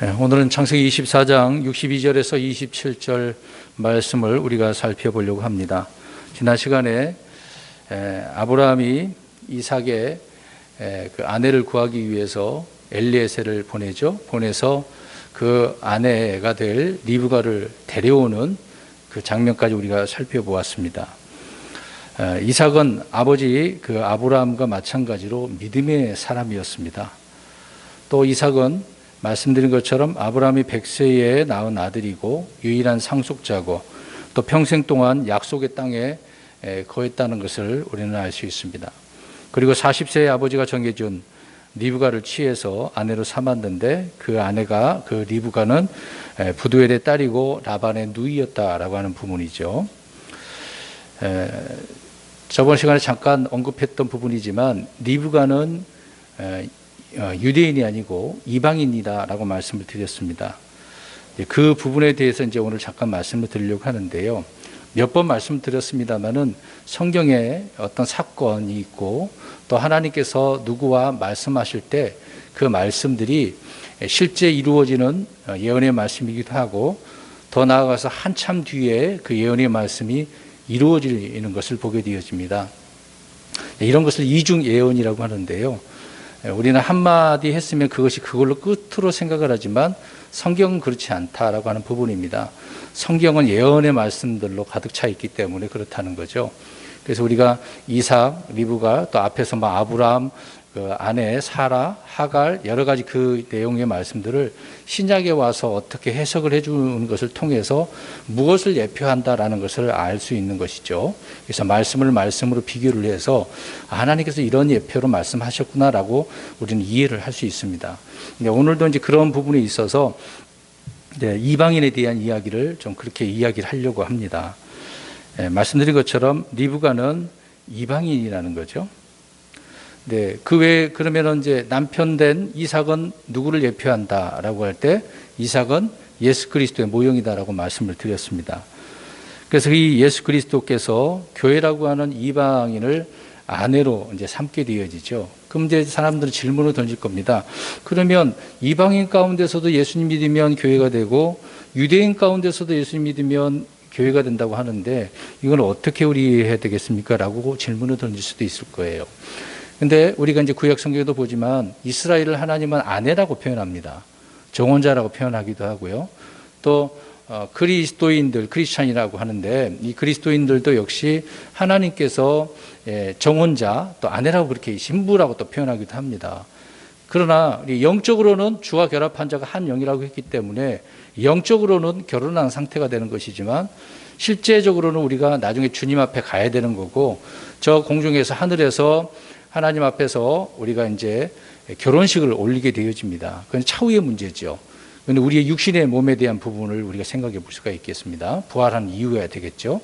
오늘은 창세기 24장 62절에서 27절 말씀을 우리가 살펴보려고 합니다. 지난 시간에 아브라함이 이삭의 그 아내를 구하기 위해서 엘리에셀을 보내서 그 아내가 될 리브가를 데려오는 그 장면까지 우리가 살펴보았습니다. 이삭은 아버지 그 아브라함과 마찬가지로 믿음의 사람이었습니다. 또 이삭은 말씀드린 것처럼 아브라함이 100세에 낳은 아들이고 유일한 상속자고 또 평생 동안 약속의 땅에 거했다는 것을 우리는 알 수 있습니다. 그리고 40세에 아버지가 정해준 리브가를 취해서 아내로 삼았는데 그 아내가 그 리브가는 부두엘의 딸이고 라반의 누이였다라고 하는 부분이죠. 저번 시간에 잠깐 언급했던 부분이지만 리브가는 유대인이 아니고 이방인이다라고 말씀을 드렸습니다. 그 부분에 대해서 이제 오늘 잠깐 말씀을 드리려고 하는데요. 몇 번 말씀드렸습니다만은 성경에 어떤 사건이 있고 또 하나님께서 누구와 말씀하실 때 그 말씀들이 실제 이루어지는 예언의 말씀이기도 하고 더 나아가서 한참 뒤에 그 예언의 말씀이 이루어지는 것을 보게 되어집니다. 이런 것을 이중 예언이라고 하는데요. 우리는 한마디 했으면 그것이 그걸로 끝으로 생각을 하지만 성경은 그렇지 않다라고 하는 부분입니다. 성경은 예언의 말씀들로 가득 차 있기 때문에 그렇다는 거죠. 그래서 우리가 이삭, 리브가 또 앞에서 아브라함, 그 아내 사라, 하갈 여러 가지 그 내용의 말씀들을 신약에 와서 어떻게 해석을 해주는 것을 통해서 무엇을 예표한다라는 것을 알 수 있는 것이죠. 그래서 말씀으로 비교를 해서 하나님께서 이런 예표로 말씀하셨구나라고 우리는 이해를 할 수 있습니다. 오늘도 이제 그런 부분에 있어서 이방인에 대한 이야기를 좀 그렇게 이야기를 하려고 합니다. 말씀드린 것처럼 리브가는 이방인이라는 거죠. 그 외에 그러면 이제 남편 된 이삭은 누구를 예표한다라고 할 때 이삭은 예수 그리스도의 모형이다라고 말씀을 드렸습니다. 그래서 이 예수 그리스도께서 교회라고 하는 이방인을 아내로 이제 삼게 되어지죠. 그럼 이제 사람들은 질문을 던질 겁니다. 그러면 이방인 가운데서도 예수님 믿으면 교회가 되고 유대인 가운데서도 예수님 믿으면 교회가 된다고 하는데 이건 어떻게 이해해야 되겠습니까? 라고 질문을 던질 수도 있을 거예요. 근데 우리가 이제 구약 성경에도 보지만 이스라엘을 하나님은 아내라고 표현합니다. 정혼자라고 표현하기도 하고요. 또 그리스도인들, 크리스찬이라고 하는데 이 그리스도인들도 역시 하나님께서 정혼자 또 아내라고 그렇게 신부라고 또 표현하기도 합니다. 그러나 영적으로는 주와 결합한 자가 한 영이라고 했기 때문에 영적으로는 결혼한 상태가 되는 것이지만 실제적으로는 우리가 나중에 주님 앞에 가야 되는 거고 저 공중에서 하늘에서 하나님 앞에서 우리가 이제 결혼식을 올리게 되어집니다. 그건 차후의 문제죠. 그런데 우리의 육신의 몸에 대한 부분을 우리가 생각해 볼 수가 있겠습니다. 부활한 이유가 되겠죠.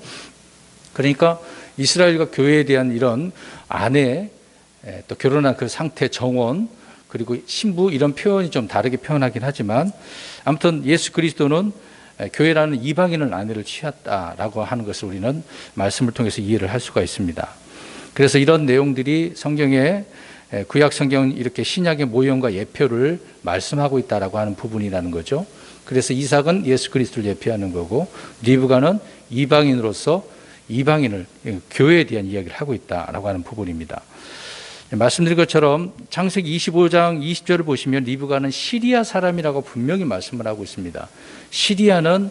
그러니까 이스라엘과 교회에 대한 이런 아내, 또 결혼한 그 상태 정원, 그리고 신부 이런 표현이 좀 다르게 표현하긴 하지만 아무튼 예수 그리스도는 교회라는 이방인을 아내를 취했다라고 하는 것을 우리는 말씀을 통해서 이해를 할 수가 있습니다. 그래서 이런 내용들이 성경에 구약 성경 이렇게 신약의 모형과 예표를 말씀하고 있다라고 하는 부분이라는 거죠. 그래서 이삭은 예수 그리스도를 예표하는 거고 리브가는 이방인으로서 이방인을 교회에 대한 이야기를 하고 있다라고 하는 부분입니다. 말씀드린 것처럼 창세기 25장 20절을 보시면 리브가는 시리아 사람이라고 분명히 말씀을 하고 있습니다. 시리아는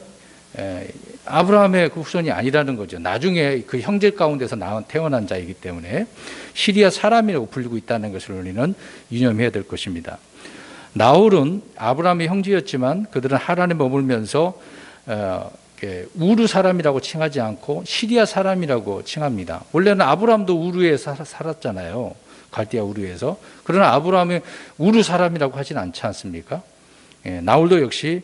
아브라함의 그 후손이 아니라는 거죠. 나중에 그 형제 가운데서 태어난 자이기 때문에 시리아 사람이라고 불리고 있다는 것을 우리는 유념해야 될 것입니다. 나홀은 아브라함의 형제였지만 그들은 하란에 머물면서 우르 사람이라고 칭하지 않고 시리아 사람이라고 칭합니다. 원래는 아브라함도 우르에 살았잖아요. 갈대아 우르에서. 그러나 아브라함이 우르 사람이라고 하진 않지 않습니까? 나홀도 역시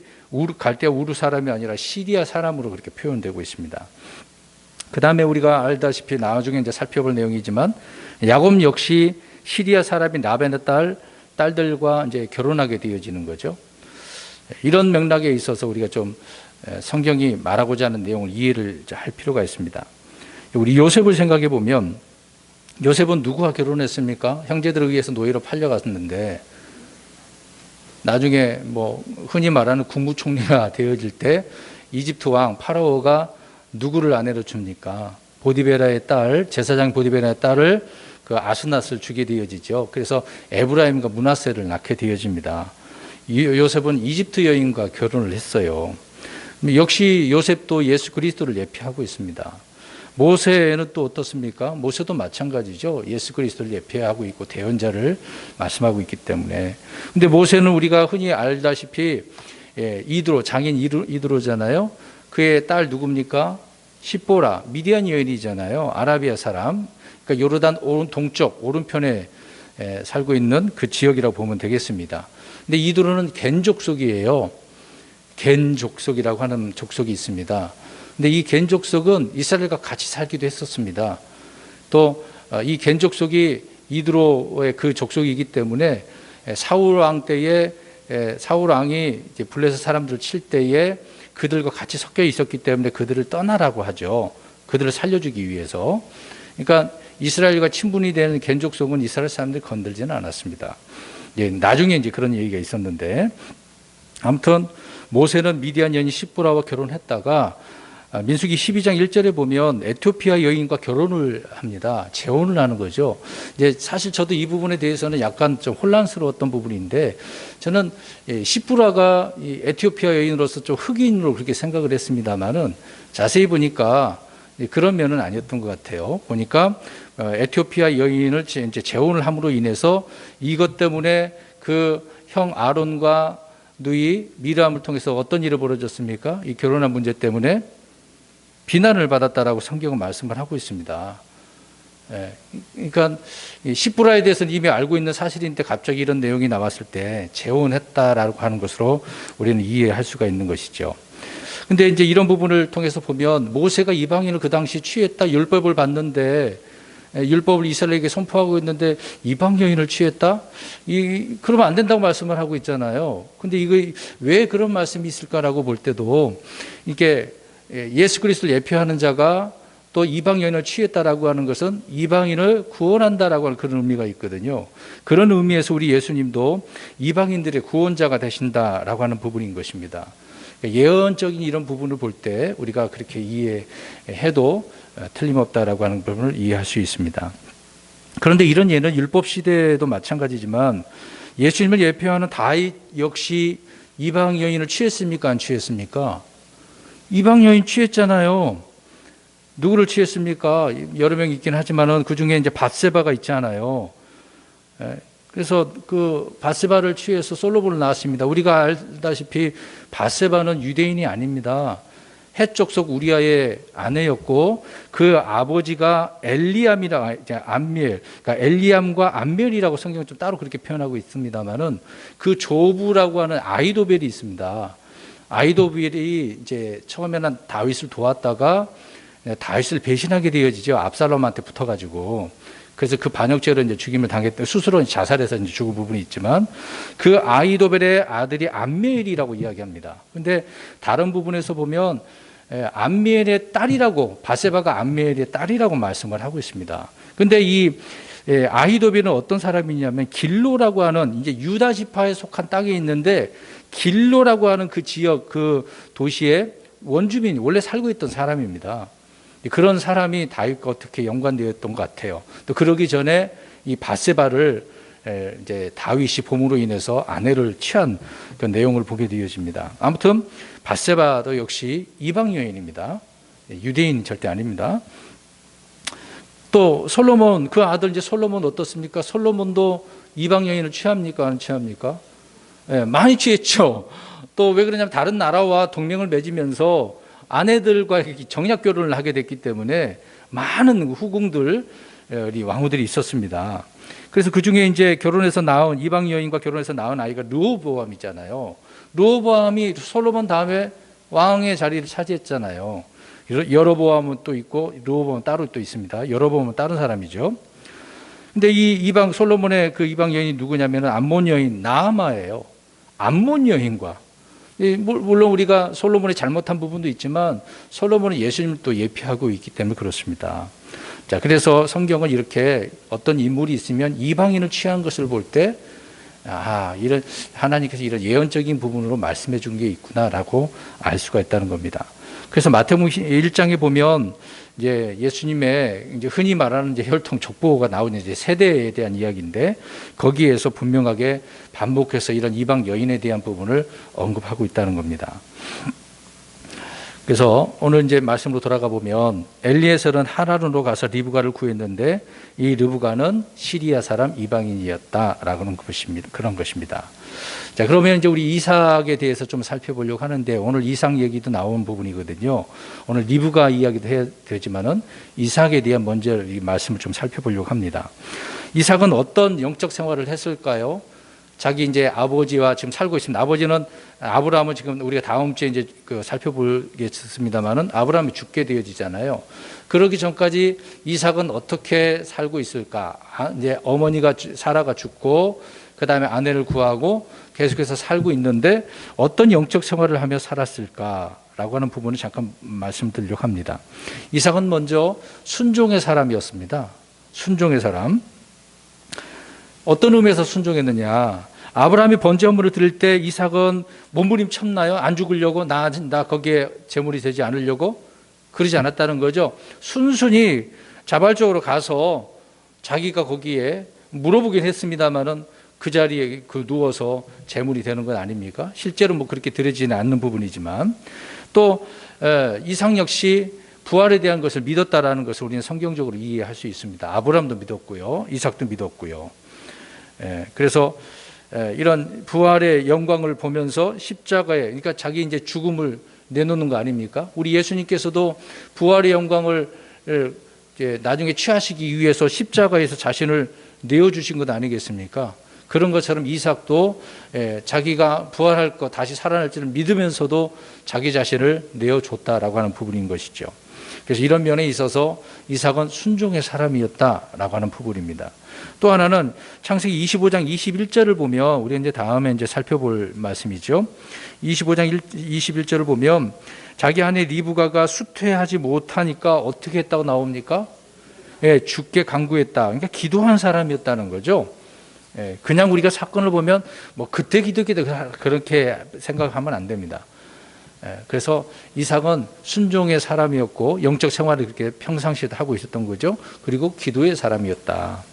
갈대아 우르 사람이 아니라 시리아 사람으로 그렇게 표현되고 있습니다. 그 다음에 우리가 알다시피 나중에 이제 살펴볼 내용이지만 야곱 역시 시리아 사람인 라벤의 딸들과 이제 결혼하게 되어지는 거죠. 이런 맥락에 있어서 우리가 좀 성경이 말하고자 하는 내용을 이해를 할 필요가 있습니다. 우리 요셉을 생각해 보면 요셉은 누구와 결혼했습니까? 형제들에 의해서 노예로 팔려갔는데 나중에 뭐 흔히 말하는 국무총리가 되어질 때 이집트 왕 파라오가 누구를 아내로 줍니까? 보디베라의 딸, 제사장 보디베라의 딸을 그 아스낫을 주게 되어지죠. 그래서 에브라임과 므낫세를 낳게 되어집니다. 요셉은 이집트 여인과 결혼을 했어요. 역시 요셉도 예수 그리스도를 예표하고 있습니다. 모세는 또 어떻습니까? 모세도 마찬가지죠. 예수 그리스도를 예표하고 있고 대언자를 말씀하고 있기 때문에. 근데 모세는 우리가 흔히 알다시피 이드로, 장인 이드로잖아요. 그의 딸 누굽니까? 십보라, 미디안 여인이잖아요. 아라비아 사람. 그러니까 요르단 동쪽 오른편에 살고 있는 그 지역이라고 보면 되겠습니다. 근데 이드로는 겐 족속이에요. 겐 족속이라고 하는 족속이 있습니다. 근데 이 겐 족속은 이스라엘과 같이 살기도 했었습니다. 또 이 겐 족속이 이드로의 그 족속이기 때문에 사울 왕 때에 사울 왕이 이제 블레셋 사람들을 칠 때에 그들과 같이 섞여 있었기 때문에 그들을 떠나라고 하죠. 그들을 살려주기 위해서. 그러니까 이스라엘과 친분이 되는 겐 족속은 이스라엘 사람들이 건들지는 않았습니다. 나중에 이제 그런 얘기가 있었는데, 아무튼 모세는 미디안 여인 십보라와 결혼했다가 민수기 12장 1절에 보면 에티오피아 여인과 결혼을 합니다. 재혼을 하는 거죠. 이제 사실 저도 이 부분에 대해서는 약간 좀 혼란스러웠던 부분인데, 저는 십보라가 에티오피아 여인으로서 좀 흑인으로 그렇게 생각을 했습니다만은 자세히 보니까 그런 면은 아니었던 것 같아요. 보니까 에티오피아 여인을 이제 재혼을 함으로 인해서 이것 때문에 그 형 아론과 누이 미르암을 통해서 어떤 일이 벌어졌습니까? 이 결혼한 문제 때문에 비난을 받았다라고 성경은 말씀을 하고 있습니다. 그러니까 십보라에 대해서는 이미 알고 있는 사실인데 갑자기 이런 내용이 나왔을 때 재혼했다라고 하는 것으로 우리는 이해할 수가 있는 것이죠. 근데 이제 이런 부분을 통해서 보면 모세가 이방인을 그 당시 취했다, 율법을 받는데 율법을 이스라엘에게 선포하고 있는데 이방 여인을 취했다? 그러면 안 된다고 말씀을 하고 있잖아요. 근데 이거 왜 그런 말씀이 있을까라고 볼 때도 이게 예수 그리스도를 예표하는 자가 또 이방 여인을 취했다라고 하는 것은 이방인을 구원한다라고 하는 그런 의미가 있거든요. 그런 의미에서 우리 예수님도 이방인들의 구원자가 되신다라고 하는 부분인 것입니다. 예언적인 이런 부분을 볼 때 우리가 그렇게 이해해도 틀림없다라고 하는 부분을 이해할 수 있습니다. 그런데 이런 예는 율법 시대도 마찬가지지만 예수님을 예표하는 다윗 역시 이방 여인을 취했습니까? 안 취했습니까? 이방 여인 취했잖아요. 누구를 취했습니까? 여러 명 있긴 하지만은 그 중에 이제 밧세바가 있잖아요. 그래서 그 밧세바를 취해서 솔로몬을 낳았습니다. 우리가 알다시피 밧세바는 유대인이 아닙니다. 헷 족속 우리아의 아내였고 그 아버지가 엘리암이라 암멜, 그러니까 엘리암과 암멜이라고 성경은 좀 따로 그렇게 표현하고 있습니다만은 그 조부라고 하는 아히도벨이 있습니다. 아히도벨이 이제 처음에는 다윗을 도왔다가 다윗을 배신하게 되어지죠. 압살롬한테 붙어가지고. 그래서 그 반역죄로 이제 죽임을 당했던, 스스로 자살해서 이제 죽은 부분이 있지만 그 아히도벨의 아들이 암멜이라고 이야기합니다. 근데 다른 부분에서 보면 암멜의 딸이라고, 밧세바가 암멜의 딸이라고 말씀을 하고 있습니다. 근데 이 아히도벨은 어떤 사람이냐면 길로라고 하는 이제 유다 지파에 속한 땅에 있는데 길로라고 하는 그 지역, 그 도시의 원주민, 원래 살고 있던 사람입니다. 그런 사람이 다윗과 어떻게 연관되었던 것 같아요. 또 그러기 전에 이 밧세바를 이제 다윗이 봄으로 인해서 아내를 취한 그 내용을 보게 되어집니다. 아무튼 밧세바도 역시 이방 여인입니다. 유대인 절대 아닙니다. 또 솔로몬, 그 아들 이제 솔로몬 어떻습니까? 솔로몬도 이방 여인을 취합니까? 안 취합니까? 많이 취했죠. 또 왜 그러냐면 다른 나라와 동맹을 맺으면서 아내들과 정략 결혼을 하게 됐기 때문에 많은 후궁들, 우리 왕후들이 있었습니다. 그래서 그 중에 이제 결혼해서 낳은, 이방 여인과 결혼해서 낳은 아이가 르호보암이잖아요. 르호보암이 솔로몬 다음에 왕의 자리를 차지했잖아요. 여로보암은 또 있고 르호보암은 따로 또 있습니다. 여로보암은 다른 사람이죠. 근데 이 이방 솔로몬의 그 이방 여인이 누구냐면 암몬 여인 나아마예요. 암몬 여인과, 물론 우리가 솔로몬의 잘못한 부분도 있지만 솔로몬은 예수님을 또 예표하고 있기 때문에 그렇습니다. 자, 그래서 성경은 이렇게 어떤 인물이 있으면 이방인을 취한 것을 볼 때 이런 하나님께서 이런 예언적인 부분으로 말씀해 준 게 있구나라고 알 수가 있다는 겁니다. 그래서 마태복음 1장에 보면 이제 예수님의 이제 흔히 말하는 이제 혈통 족보가 나오는 이제 세대에 대한 이야기인데 거기에서 분명하게 반복해서 이런 이방 여인에 대한 부분을 언급하고 있다는 겁니다. 그래서 오늘 이제 말씀으로 돌아가 보면 엘리에셀은 하란으로 가서 리브가를 구했는데 이 리브가는 시리아 사람 이방인이었다라는 것입니다. 그런 것입니다. 자, 그러면 이제 우리 이삭에 대해서 좀 살펴보려고 하는데 오늘 이삭 얘기도 나온 부분이거든요. 오늘 리브가 이야기도 해야 되지만은 이삭에 대한 먼저 이 말씀을 좀 살펴보려고 합니다. 이삭은 어떤 영적 생활을 했을까요? 자기 이제 아버지와 지금 살고 있습니다. 아버지는 아브라함은 지금 우리가 다음 주에 이제 살펴보겠습니다만은 아브라함이 죽게 되어지잖아요. 그러기 전까지 이삭은 어떻게 살고 있을까? 이제 어머니가 사라가 죽고 그 다음에 아내를 구하고 계속해서 살고 있는데 어떤 영적 생활을 하며 살았을까라고 하는 부분을 잠깐 말씀드리려고 합니다. 이삭은 먼저 순종의 사람이었습니다. 순종의 사람. 어떤 의미에서 순종했느냐? 아브라함이 번제 헌물을 드릴 때 이삭은 몸부림쳤나요? 안 죽으려고 나 거기에 제물이 되지 않으려고 그러지 않았다는 거죠. 순순히 자발적으로 가서 자기가 거기에 물어보긴 했습니다만은 그 자리에 누워서 제물이 되는 건 아닙니까? 실제로 뭐 그렇게 드려지는 않는 부분이지만 또 이삭 역시 부활에 대한 것을 믿었다라는 것을 우리는 성경적으로 이해할 수 있습니다. 아브라함도 믿었고요, 이삭도 믿었고요. 그래서 이런 부활의 영광을 보면서 십자가에, 그러니까 자기 이제 죽음을 내놓는 거 아닙니까? 우리 예수님께서도 부활의 영광을 나중에 취하시기 위해서 십자가에서 자신을 내어주신 것 아니겠습니까? 그런 것처럼 이삭도 자기가 부활할 것, 다시 살아날지를 믿으면서도 자기 자신을 내어줬다라고 하는 부분인 것이죠. 그래서 이런 면에 있어서 이삭은 순종의 사람이었다라고 하는 부분입니다. 또 하나는 창세기 25장 21절을 보면 우리 이제 다음에 이제 살펴볼 말씀이죠. 25장 21절을 보면 자기 아내 리브가가 수퇴하지 못하니까 어떻게 했다고 나옵니까? 죽게 간구했다. 그러니까 기도한 사람이었다는 거죠. 그냥 우리가 사건을 보면 뭐 그때 기도기도 그렇게 생각하면 안 됩니다. 그래서 이삭은 순종의 사람이었고 영적 생활을 그렇게 평상시에도 하고 있었던 거죠. 그리고 기도의 사람이었다.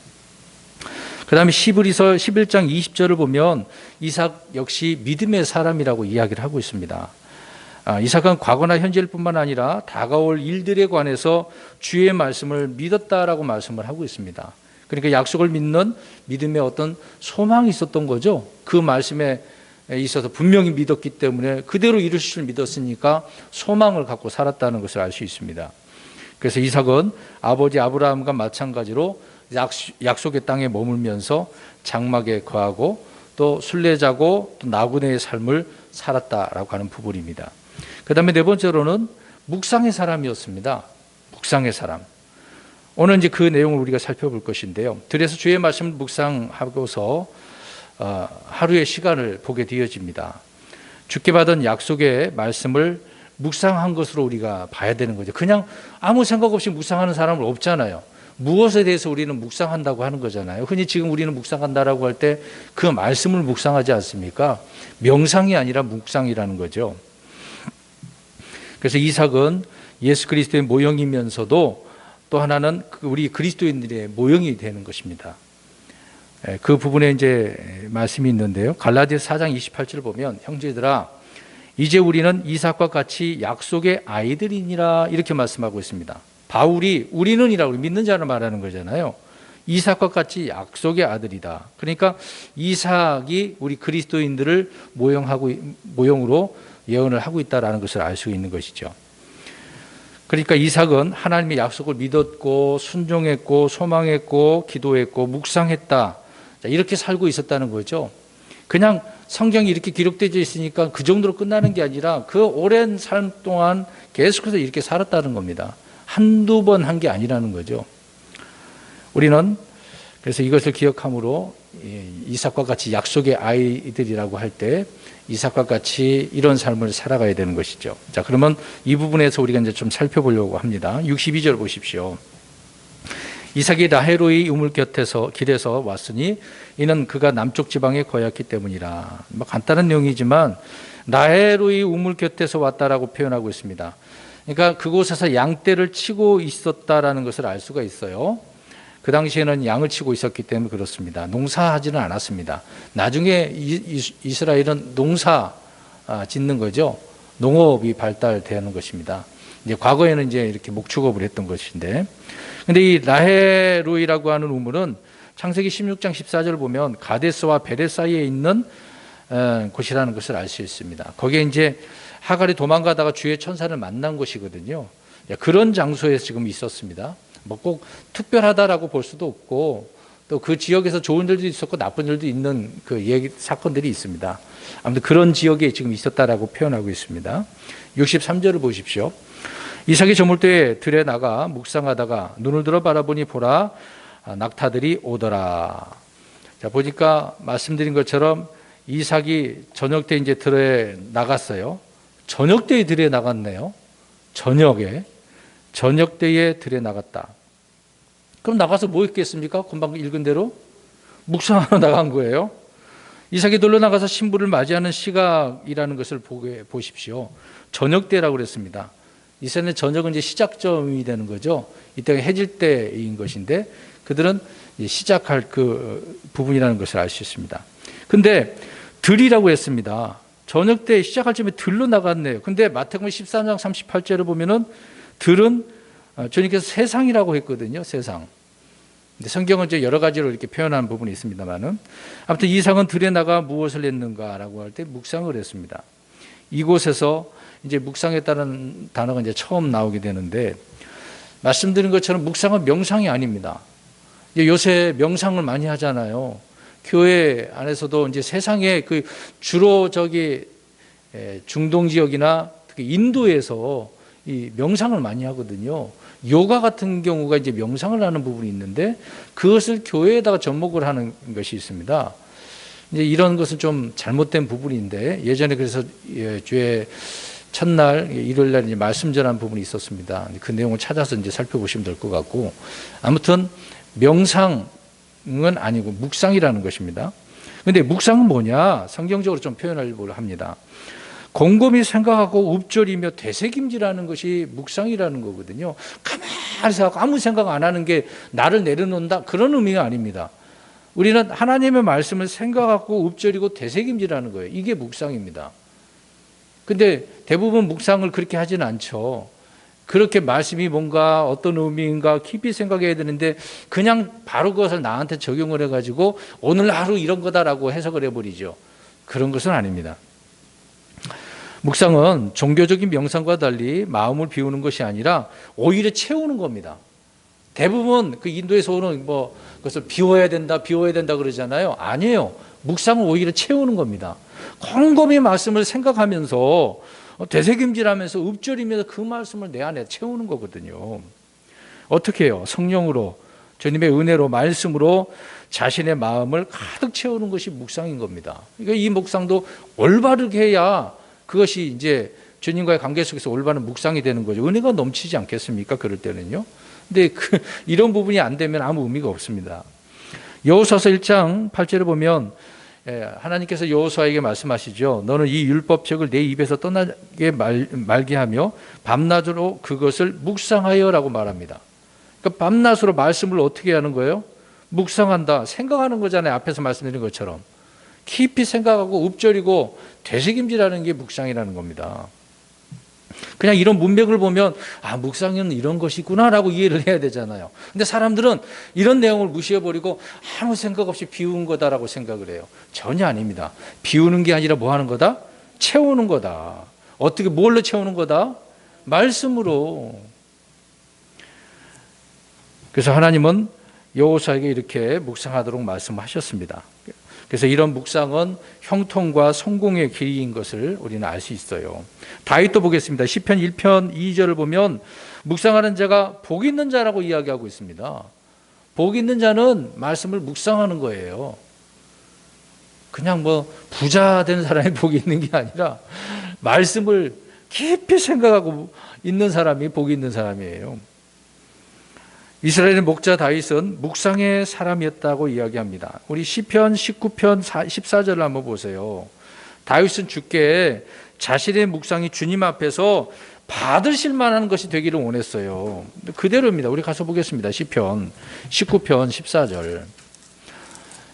그 다음에 히브리서 11장 20절을 보면 이삭 역시 믿음의 사람이라고 이야기를 하고 있습니다. 이삭은 과거나 현재일 뿐만 아니라 다가올 일들에 관해서 주의 말씀을 믿었다라고 말씀을 하고 있습니다. 그러니까 약속을 믿는 믿음의 어떤 소망이 있었던 거죠. 그 말씀에 있어서 분명히 믿었기 때문에 그대로 이루실 줄 믿었으니까 소망을 갖고 살았다는 것을 알 수 있습니다. 그래서 이삭은 아버지 아브라함과 마찬가지로 약속의 땅에 머물면서 장막에 거하고 또 순례자고 또 나그네의 삶을 살았다라고 하는 부분입니다. 그 다음에 네 번째로는 묵상의 사람이었습니다. 묵상의 사람. 오늘 이제 그 내용을 우리가 살펴볼 것인데요. 그래서 주의 말씀을 묵상하고서 하루의 시간을 보게 되어집니다. 주께 받은 약속의 말씀을 묵상한 것으로 우리가 봐야 되는 거죠. 그냥 아무 생각 없이 묵상하는 사람은 없잖아요. 무엇에 대해서 우리는 묵상한다고 하는 거잖아요. 흔히 지금 우리는 묵상한다라고 할 때 그 말씀을 묵상하지 않습니까? 명상이 아니라 묵상이라는 거죠. 그래서 이삭은 예수 그리스도의 모형이면서도 또 하나는 우리 그리스도인들의 모형이 되는 것입니다. 그 부분에 이제 말씀이 있는데요. 갈라디아서 4장 28절 보면 형제들아 이제 우리는 이삭과 같이 약속의 아이들이니라 이렇게 말씀하고 있습니다. 바울이 우리는이라고 믿는 자를 말하는 거잖아요. 이삭과 같이 약속의 아들이다. 그러니까 이삭이 우리 그리스도인들을 모형으로 예언을 하고 있다라는 것을 알 수 있는 것이죠. 그러니까 이삭은 하나님의 약속을 믿었고 순종했고 소망했고 기도했고 묵상했다. 이렇게 살고 있었다는 거죠. 그냥 성경이 이렇게 기록되어 있으니까 그 정도로 끝나는 게 아니라 그 오랜 삶 동안 계속해서 이렇게 살았다는 겁니다. 한두 번 한 게 아니라는 거죠. 우리는 그래서 이것을 기억함으로 이삭과 같이 약속의 아이들이라고 할 때 이삭과 같이 이런 삶을 살아가야 되는 것이죠. 자, 그러면 이 부분에서 우리가 이제 좀 살펴보려고 합니다. 62절 보십시오. 이삭이 라헬의 우물 곁에서 길에서 왔으니 이는 그가 남쪽 지방에 거였기 때문이라. 간단한 내용이지만 라헬의 우물 곁에서 왔다라고 표현하고 있습니다. 그러니까 그곳에서 양떼를 치고 있었다라는 것을 알 수가 있어요. 그 당시에는 양을 치고 있었기 때문에 그렇습니다. 농사하지는 않았습니다. 나중에 이스라엘은 농사 짓는 거죠. 농업이 발달되는 것입니다. 이제 과거에는 이제 이렇게 목축업을 했던 것인데, 근데 이 라헬로이라고 하는 우물은 창세기 16장 14절을 보면 가데스와 베레 사이에 있는 곳이라는 것을 알 수 있습니다. 거기에 이제 하갈이 도망가다가 주의 천사를 만난 곳이거든요. 그런 장소에 지금 있었습니다. 뭐 꼭 특별하다라고 볼 수도 없고, 또 그 지역에서 좋은 일도 있었고 나쁜 일도 있는 그 사건들이 있습니다. 아무튼 그런 지역에 지금 있었다라고 표현하고 있습니다. 63절을 보십시오. 이삭이 저물 때에 들에 나가 묵상하다가 눈을 들어 바라보니 보라, 낙타들이 오더라. 자, 보니까 말씀드린 것처럼 이삭이 저녁 때 이제 들에 나갔어요. 저녁 때에 들에 나갔네요. 저녁 때에 들에 나갔다. 그럼 나가서 뭐 했겠습니까? 금방 읽은 대로 묵상하러 나간 거예요. 이삭이 놀러 나가서 신부를 맞이하는 시각이라는 것을 보십시오. 저녁 때라고 그랬습니다. 이스라엘의 저녁은 이제 시작점이 되는 거죠. 이때가 해질 때인 것인데 그들은 시작할 그 부분이라는 것을 알 수 있습니다. 근데 들이라고 했습니다. 저녁 때 시작할 쯤에 들로 나갔네요. 근데 마태복음 13장 38절을 보면은 들은 주님께서 세상이라고 했거든요. 세상. 근데 성경은 이제 여러 가지로 이렇게 표현한 부분이 있습니다만은 아무튼 이삭은 들에 나가 무엇을 했는가라고 할 때 묵상을 했습니다. 이곳에서 이제 묵상했다는 단어가 이제 처음 나오게 되는데 말씀드린 것처럼 묵상은 명상이 아닙니다. 요새 명상을 많이 하잖아요. 교회 안에서도 이제 세상에 그 주로 중동 지역이나 특히 인도에서 이 명상을 많이 하거든요. 요가 같은 경우가 이제 명상을 하는 부분이 있는데 그것을 교회에다가 접목을 하는 것이 있습니다. 이제 이런 것은 좀 잘못된 부분인데 예전에 그래서 주의 첫날 일요일 날 이제 말씀 전한 부분이 있었습니다. 그 내용을 찾아서 이제 살펴보시면 될 것 같고 아무튼 명상은 아니고 묵상이라는 것입니다. 그런데 묵상은 뭐냐? 성경적으로 좀 표현하려고 합니다. 곰곰이 생각하고 읊조리며 되새김질하는 것이 묵상이라는 거거든요. 가만히 생각하고 아무 생각 안 하는 게 나를 내려놓는다 그런 의미가 아닙니다. 우리는 하나님의 말씀을 생각하고 읊조리고 되새김질하는 거예요. 이게 묵상입니다. 근데 대부분 묵상을 그렇게 하지는 않죠. 그렇게 말씀이 뭔가 어떤 의미인가 깊이 생각해야 되는데 그냥 바로 그것을 나한테 적용을 해가지고 오늘 하루 이런 거다라고 해석을 해버리죠. 그런 것은 아닙니다. 묵상은 종교적인 명상과 달리 마음을 비우는 것이 아니라 오히려 채우는 겁니다. 대부분 그 인도에서 오는 그것을 비워야 된다 그러잖아요. 아니에요. 묵상은 오히려 채우는 겁니다. 곰곰이 말씀을 생각하면서 되새김질하면서 읊조리면서 그 말씀을 내 안에 채우는 거거든요. 어떻게 해요? 성령으로 주님의 은혜로 말씀으로 자신의 마음을 가득 채우는 것이 묵상인 겁니다. 그러니까 이 묵상도 올바르게 해야 그것이 이제 주님과의 관계 속에서 올바른 묵상이 되는 거죠. 은혜가 넘치지 않겠습니까? 그럴 때는요. 근데 이런 부분이 안 되면 아무 의미가 없습니다. 여호수아서 1장 8절을 보면 하나님께서 여호수아에게 말씀하시죠. 너는 이 율법책을 내 입에서 떠나게 말게 하며 밤낮으로 그것을 묵상하여라고 말합니다. 그러니까 밤낮으로 말씀을 어떻게 하는 거예요? 묵상한다. 생각하는 거잖아요. 앞에서 말씀드린 것처럼. 깊이 생각하고 읊조리고 되새김질하는 게 묵상이라는 겁니다. 그냥 이런 문맥을 보면 묵상은 이런 것이구나라고 이해를 해야 되잖아요. 근데 사람들은 이런 내용을 무시해버리고 아무 생각 없이 비운 거다라고 생각을 해요. 전혀 아닙니다. 비우는 게 아니라 뭐 하는 거다? 채우는 거다. 어떻게 뭘로 채우는 거다? 말씀으로. 그래서 하나님은 여호수아에게 이렇게 묵상하도록 말씀하셨습니다. 그래서 이런 묵상은 형통과 성공의 길인 것을 우리는 알 수 있어요. 다윗도 보겠습니다. 시편 1편 2절을 보면 묵상하는 자가 복 있는 자라고 이야기하고 있습니다. 복 있는 자는 말씀을 묵상하는 거예요. 그냥 부자 된 사람이 복이 있는 게 아니라 말씀을 깊이 생각하고 있는 사람이 복이 있는 사람이에요. 이스라엘의 목자 다윗은 묵상의 사람이었다고 이야기합니다. 우리 시편 19편 14절을 한번 보세요. 다윗은 주께 자신의 묵상이 주님 앞에서 받으실 만한 것이 되기를 원했어요. 그대로입니다. 우리 가서 보겠습니다. 시편 19편 14절.